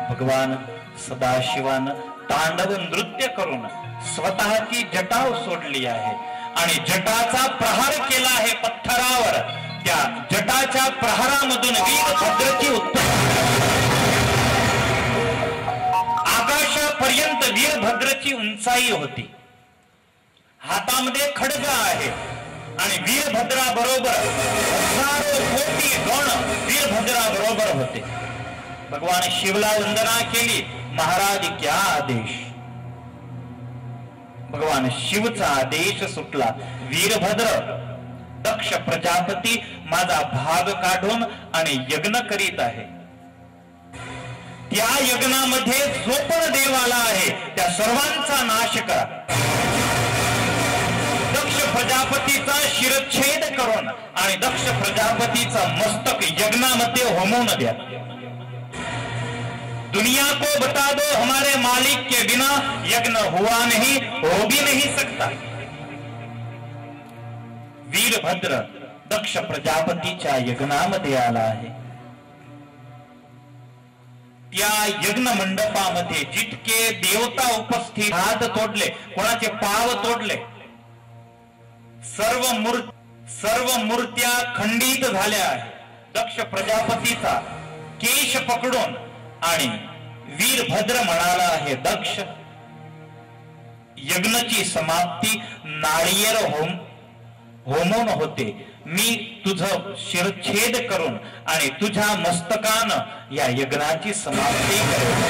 भगवान सदाशिवानं तांडव नृत्य करून स्वतःची जटाव सोडली आहे आणि जटाचा प्रहार केला आहे पत्थरावर. त्या जटाच्या प्रहारामधून वीरभद्रची उत्तर आकाशापर्यंत वीरभद्रची उंचाई होती. हातामध्ये खड्ग आहे आणि वीरभद्रा बरोबर हजारो कोटी गण वीरभद्रा बरोबर होते. भगवान शिवला वंदना केली. महाराज क्या आदेश. भगवान शिवचा आदेश सुटला. वीरभद्र दक्ष प्रजापती माझा भाग काढून आणि यज्ञ करीत आहे. त्या यज्ञामध्ये जो पण देव आला आहे त्या सर्वांचा नाश करा. दक्ष प्रजापतीचा शिरच्छेद करून आणि दक्ष प्रजापतीचा मस्तक यज्ञामध्ये होमवून द्या. दुनिया को बता दो हमारे मालिक के बिना यज्ञ हुआ नहीं, हो भी नहीं सकता. वीरभद्र दक्ष प्रजापतीच्या यज्ञामध्ये आला आहे. त्या यज्ञ मंडपामध्ये जितके देवता उपस्थित, हात तोडले, कोणाचे पाव तोडले, सर्व मूर्त्या खंडित झाल्या आहेत. दक्ष प्रजापतीचा केश पकडून आणि वीरभद्र म्हणाला आहे, दक्ष यज्ञाची समाप्ती नाळिયેर होमून होते. मी तुझं शिरच्छेद करून आणि तुझ्या मस्तकानं या यज्ञाची समाप्ती करेन.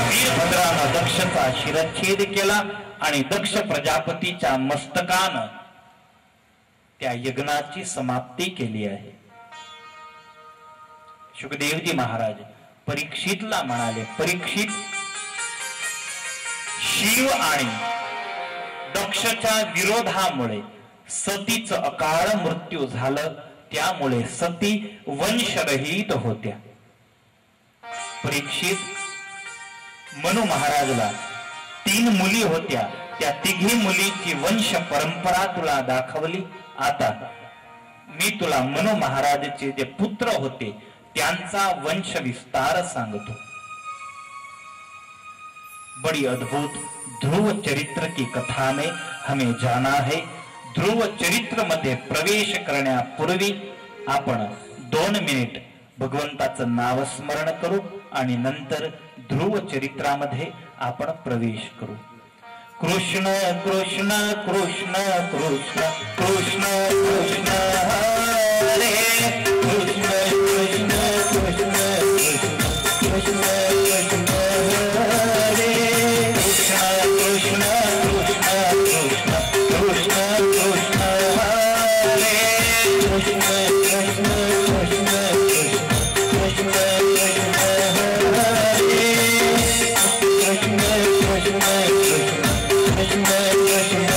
वीरभद्रानं दक्षचा शिरच्छेद केला आणि दक्ष प्रजापतीच्या मस्तकानं त्या यज्ञाची समाप्ती केली आहे. शुकदेवजी महाराज परीक्षितला म्हणाले, परीक्षित, शिव आणि दक्षच्या विरोधामुळे सतीचं अकाळ मृत्यू झालं. त्यामुळे सती वंशरहित होत्या. परीक्षित, मनु महाराजला 3 मुली होत्या. त्या तिघी मुलीची वंश परंपरा तुला दाखवली. आता मी तुला मनु महाराजचे जे पुत्र होते त्यांचा वंश विस्तार सांगतो. बड़ी अद्भुत ध्रुव चरित्र की कथा में हमें जाना है. ध्रुव चरित्र मध्ये प्रवेश करण्यापूर्वी आपण 2 मिनिट भगवंताचं नाव स्मरण करू आणि नंतर ध्रुव चरित्रामध्ये आपण प्रवेश करू. कृष्ण कृष्ण कृष्ण कृष्ण कृष्ण कृष्ण हरे कृष्ण कृष्ण कृष्ण कृष्ण कृष्ण कृष्ण हरे कृष्ण कृष्ण कृष्ण कृष्ण कृष्ण कृष्ण हरे कृष्ण कृष्ण कृष्ण कृष्ण कृष्ण कृष्ण हरे कृष्ण कृष्ण कृष्ण कृष्ण कृष्ण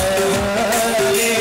हरे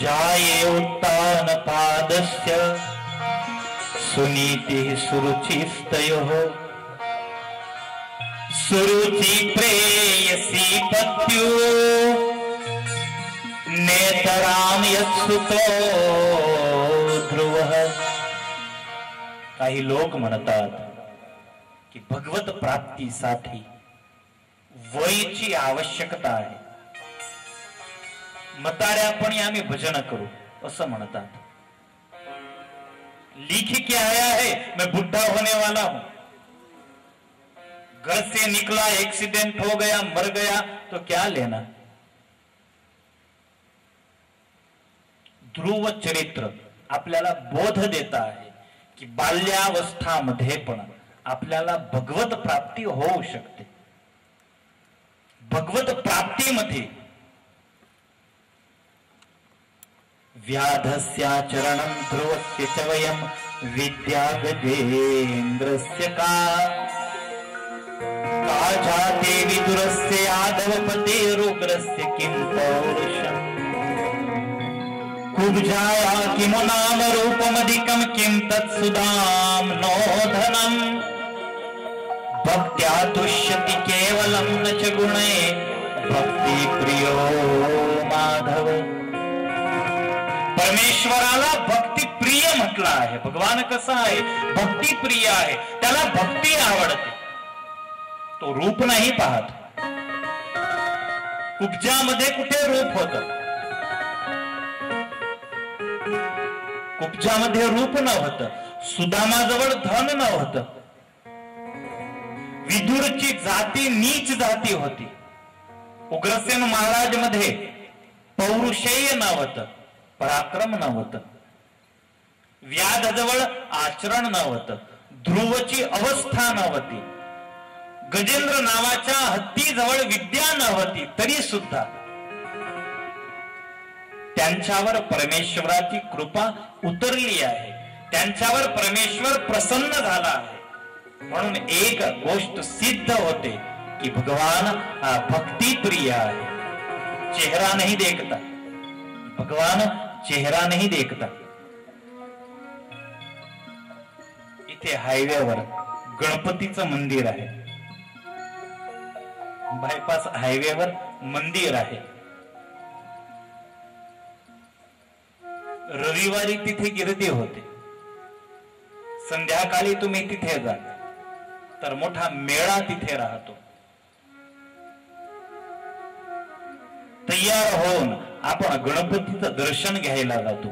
जाये उत्तानपादस्य सुनीतिः सुरुचिस्तयोः सुरुचि प्रेयसी पत्युः नेतराम यत्सुतो ध्रुवः. काही लोक म्हणतात की भगवत प्राप्तीसाठी वयची आवश्यकता आहे. म्हाताऱ्यापणी आम्ही भजन करू असं म्हणतात. लिख के आया है मैं बुढ़ा होने वाला हूं, घर से निकला एक्सीडेंट हो गया मर गया तो क्या लेना. ध्रुव चरित्र आपल्याला बोध देता आहे की बाल्यावस्थामध्ये पण आपल्याला भगवत प्राप्ती होऊ शकते. भगवत प्राप्तीमध्ये व्याधस्याचरणं ध्रुवस्य च वयं विद्या गजेन्द्रस्य का जाते विदुरस्य यादवपते रुग्रस्य किं पौरुषम् कुब्जाया किमु नाम रूपमधिकं किं तत्सुधां नो धनम् भक्त्या तुष्यति केवलं न च गुणे भक्ति प्रियो माधव. परमेश्वराला भक्ती प्रिय म्हटलं आहे. भगवान कसा आहे? भक्ती प्रिय आहे. त्याला भक्ती आवडते. तो रूप नाही पाहत. कुब्जामध्ये कुठे रूप होत? कुब्जामध्ये रूप नव्हतं. सुदामाजवळ धन नव्हतं. विदुरची जाती नीच जाती होती. उग्रसेन महाराज मध्ये पौरुषेय नव्हतं, पराक्रम नव्हतं. व्याधजवळ आचरण नव्हतं. ध्रुवची अवस्था नव्हती. गजेंद्र नावाच्या हत्तीजवळ विद्या नव्हती. तरी सुद्धा त्यांच्यावर परमेश्वराची कृपा उतरली आहे. त्यांच्यावर परमेश्वर प्रसन्न झाला आहे. म्हणून एक गोष्ट सिद्ध होते की भगवान हा भक्ती प्रिय आहे. चेहरा नहीं देखता. भगवान चेहरा नहीं देखता. इथे हायवेवर गणपतीचं मंदिर आहे. बायपास हायवेवर मंदिर आहे. रविवारी तिथे गर्दी होते. संध्याकाळी तुम्ही तिथे जा तर मोठा मेळा तिथे राहतो. तयार होऊन आपण गणपतीचं दर्शन घ्यायला जातो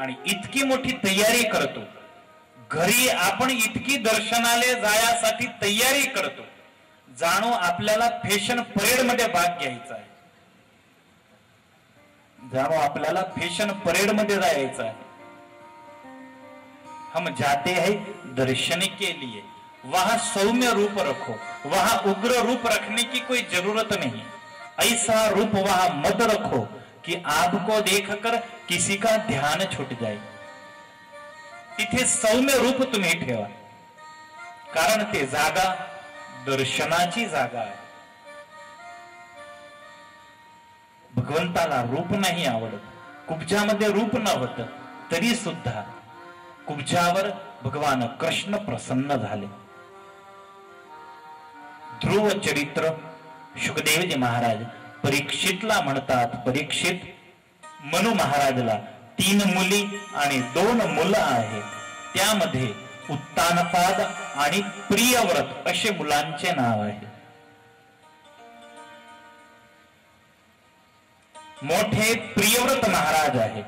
आणि इतकी मोठी तयारी करतो. घरी आपण इतकी दर्शनाले जायासाठी तयारी करतो. जाणो आपल्याला फॅशन परेड मध्ये भाग घ्यायचा आहे. जाणो आपल्याला फॅशन परेड मध्ये जायचं आहे. हम जाते हैं दर्शन के लिए. वहां सौम्य रूप रखो. वहां उग्र रूप रखने की कोई जरूरत नहीं. ऐसा रूप वहां मत रखो कि आपको देखकर किसी का ध्यान छूट जाए. तिथे सौम्य रूप तुम्ही ठेवा. कारण ते जागा दर्शनाची जागा आहे. भगवंताला रूप नाही आवडत. कुब्जामध्ये रूप नव्हतं तरी सुद्धा कुब्जावर भगवान कृष्ण प्रसन्न झाले. ध्रुव चरित्र शुकदेवजी महाराज परीक्षितला म्हणतात. परीक्षित मनु महाराजला 3 मुली आणि 2 मुलं आहेत. त्यामध्ये उत्तानपाद आणि प्रियव्रत असे मुलांचे नाव आहे. मोठे प्रियव्रत महाराज आहे.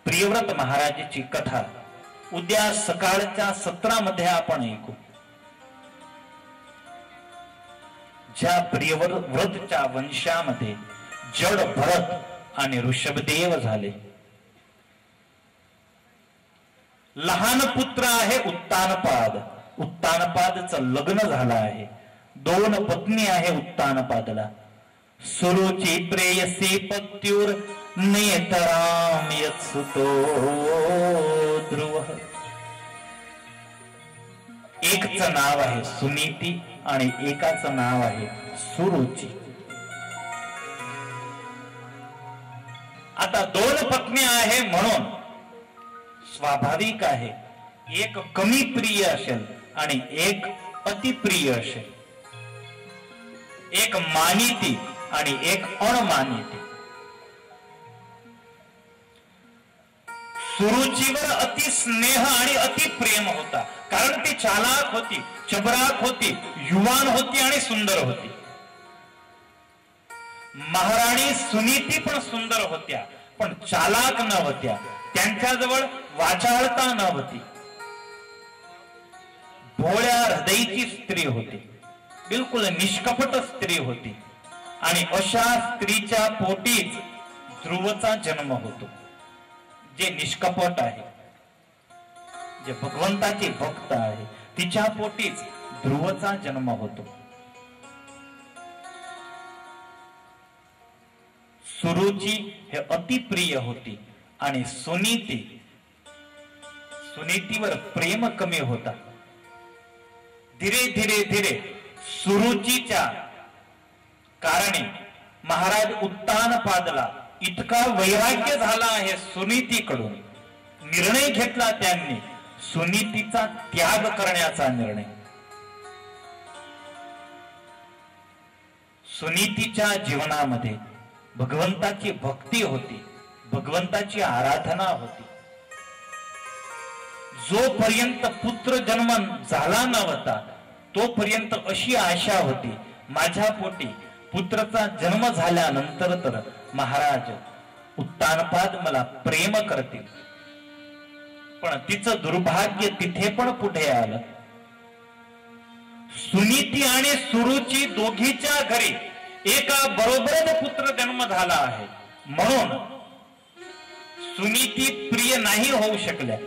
प्रियव्रत महाराजाची कथा उद्या सकाळच्या सत्रामध्ये आपण ऐकू. ज्या प्रियव्रतच्या वंशामध्ये जड भरत आणि ऋषभदेव झाले. लहान पुत्र आहे उत्तानपाद. उत्तानपादचं लग्न झालं आहे. 2 पत्नी आहे उत्तानपादला. सुरुची प्रेयसी पत्युर नेतराम यत्सुतो ध्रुव. एकचं नाव आहे सुनीती आणि एकाचं नाव आहे सुरुची. आता 2 पत्नी आहे म्हणून स्वाभाविक आहे एक कमी प्रिय असेल आणि एक अतिप्रिय असेल, एक मानिती आणि एक अणमानिती. सुरुचीवर अति स्नेह आणि अति प्रेम होता, कारण ती चालाक होती, चबराक होती, युवान होती आणि सुंदर होती. महाराणी सुनीती पण सुंदर होत्या, पण चालाक न होत्या. त्यांच्याजवळ वाचाळता न होती. भोळ्या हृदयीची स्त्री होती, बिलकुल निष्कपट स्त्री होती. आणि अशा स्त्रीच्या पोटीच ध्रुवचा जन्म होतो, जे निष्कपट आहे, जे भगवंताचे भक्त आहे. तिच्या पोटीच ध्रुवचा जन्म होतो. सुरुची हे अतिप्रिय होती आणि सुनीतीवर प्रेम कमी होता. धीरे धीरे धीरे सुरुचीच्या कारणे महाराज उत्तानपादला इतका वैराग्य झाला आहे सुनीतीकडून. निर्णय घेतला त्यांनी सुनीतीचा त्याग करण्याचा निर्णय. सुनीतीच्या जीवनामध्ये भगवंताची भक्ती होती, भगवंताची आराधना होती. जोपर्यंत पुत्र जन्म झाला नव्हता तोपर्यंत अशी आशा होती माझ्या पोटी पुत्राचा जन्म झाल्यानंतर तर महाराज उत्तानपाद मला प्रेम करतील. पण तिचं दुर्भाग्य तिथे पण पुढे आलं. सुनीती आणि सुरुची दोघीच्या घरी एका बरोबरच पुत्र जन्म झाला आहे, म्हणून सुनीती प्रिय नाही होऊ शकल्या.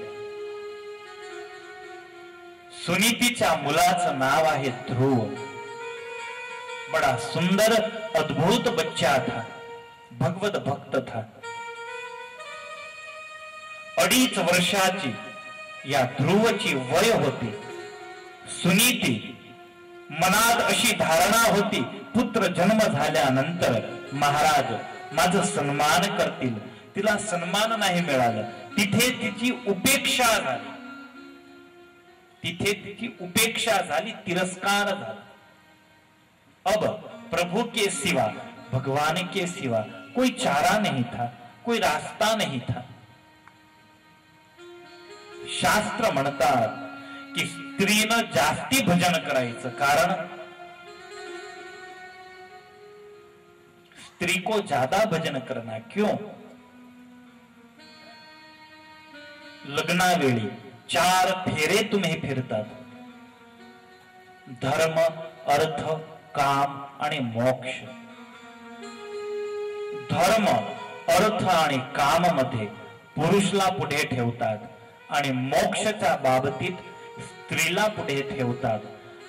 सुनीतीच्या मुलाचं नाव आहे ध्रुव. बड़ा सुंदर अद्भुत बच्चा था, भगवत भक्त था. 2.5 वर्षाची या ध्रुवची वय होती. सुनीती मनात अशी धारणा होती पुत्र जन्म झाल्यानंतर महाराज माझं सन्मान करतील. तिला सन्मान नाही मिळालं. तिथे तिची उपेक्षा झाली, तिथे तिची उपेक्षा झाली, तिरस्कार झाला. अब प्रभु के सिवा, भगवान के सिवा कोई चारा नहीं था, कोई रास्ता नहीं था. शास्त्र म्हणतात की स्त्रीनं जास्ती भजन करायचं, कारण स्त्री को ज्यादा भजन करना. क्यों? लग्नावेळी 4 फेरे तुम्ही फिरतात. धर्म, अर्थ, काम आणि मोक्ष. धर्म, अर्थ आणि काम मध्ये पुरुषला पुढे ठेवतात आणि मोक्षच्या बाबतीत स्त्रीला पुढे ठेवतात.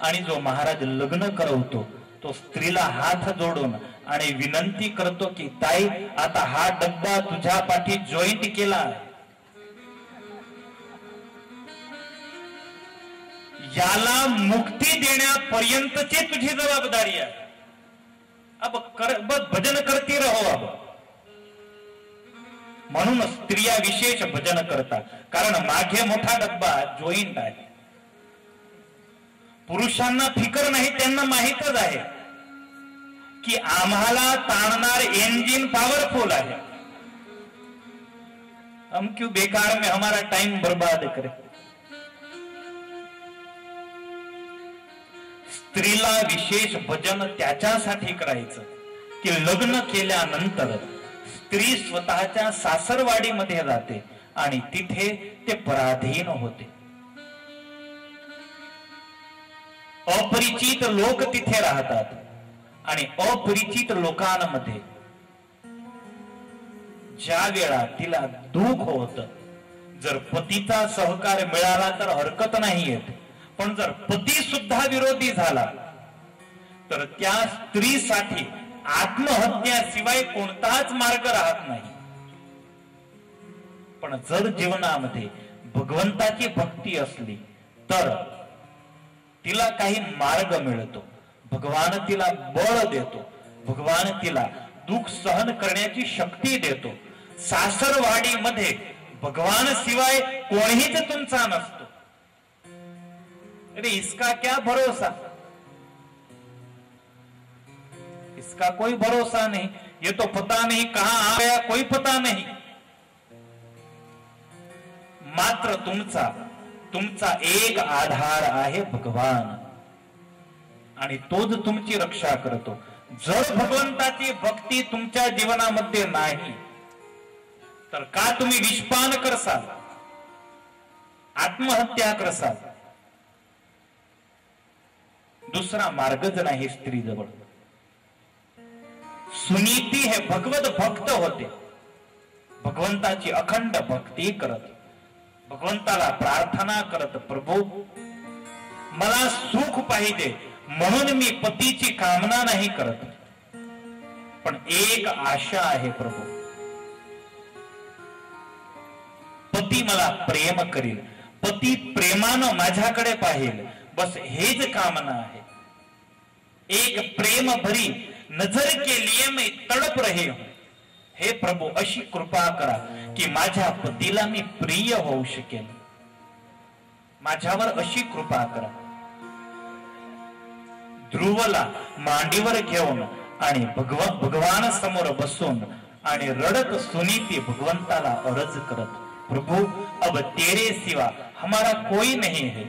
आणि जो महाराज लग्न करवतो तो स्त्रीला हात जोडून आणि विनंती करतो की ताई आता हा डब्बा तुझ्या पाठी जॉईंट केला आहे, याला मुक्ती देण्यापर्यंतची तुझी जबाबदारी आहे. अब भजन करती रहो. अब म्हणून स्त्रिया विशेष भजन करतात, कारण मागे मोठा डब्बा जॉईंट आहे. पुरुषांना फिकर नाही, त्यांना माहीतच आहे की आम्हाला ताणणार इंजिन पॉवरफुल आहे. हम क्यों बेकार में हमारा टाइम बर्बाद करे. स्त्रीला विशेष भजन त्याच्यासाठी करायचं की लग्न केल्यानंतर स्त्री स्वतःच्या सासरवाडीमध्ये जाते आणि तिथे ते पराधीन होते. अपरिचित लोक तिथे राहतात आणि अपरिचित लोकांमध्ये ज्या वेळा तिला दुःख होत, जर पतीचा सहकार मिळाला तर हरकत नाही येत, पण जर पती सुद्धा विरोधी झाला तर त्या स्त्रीसाठी आत्महत्याशिवाय कोणताच मार्ग राहत नाही. पण जर जीवनामध्ये भगवंताची भक्ती असली तर तिला काही मार्ग मिळतो. भगवान तिला बळ देतो, भगवान तिला दुःख सहन करण्याची शक्ती देतो. सासरवाडीमध्ये भगवान सिवाय कोणीच तुमचा नसतो. अरे इसका क्या भरोसा, इसका कोई भरोसा नहीं, ये तो पता नहीं कहां आ गया, कोई पता नहीं. मात्र तुमचा एक आधार आहे भगवान, आणि तोच तुमची रक्षा करतो. जर भगवंताची भक्ती तुमच्या जीवनामध्ये नाही तर का तुम्ही विषपान करसाल, आत्महत्या करसाल? दुसरा मार्गच नाही स्त्रीजवळ. सुनीती हे भगवत भक्त होते. भगवंताची अखंड भक्ती करत, भगवंताला प्रार्थना करत, प्रभू मला सुख पाहिजे म्हणून मी पतीची कामना नाही करत, पण एक आशा आहे प्रभू, पती मला प्रेम करील, पती प्रेमानं माझ्याकडे पाहिल, बस हेच कामना आहे. एक प्रेम भरी नजर के लिए मैं तड़प रही हूं. हे प्रभू अशी कृपा करा की माझ्या पतीला मी प्रिय होऊ शकेल, माझ्यावर अशी कृपा करा. ध्रुवला मांडीवर घेऊन आणि भगवान समोर बसून आणि रडत सुनीती भगवंताला अर्ज करत, प्रभू अब तेरे सिवा हमारा कोई नहीं है,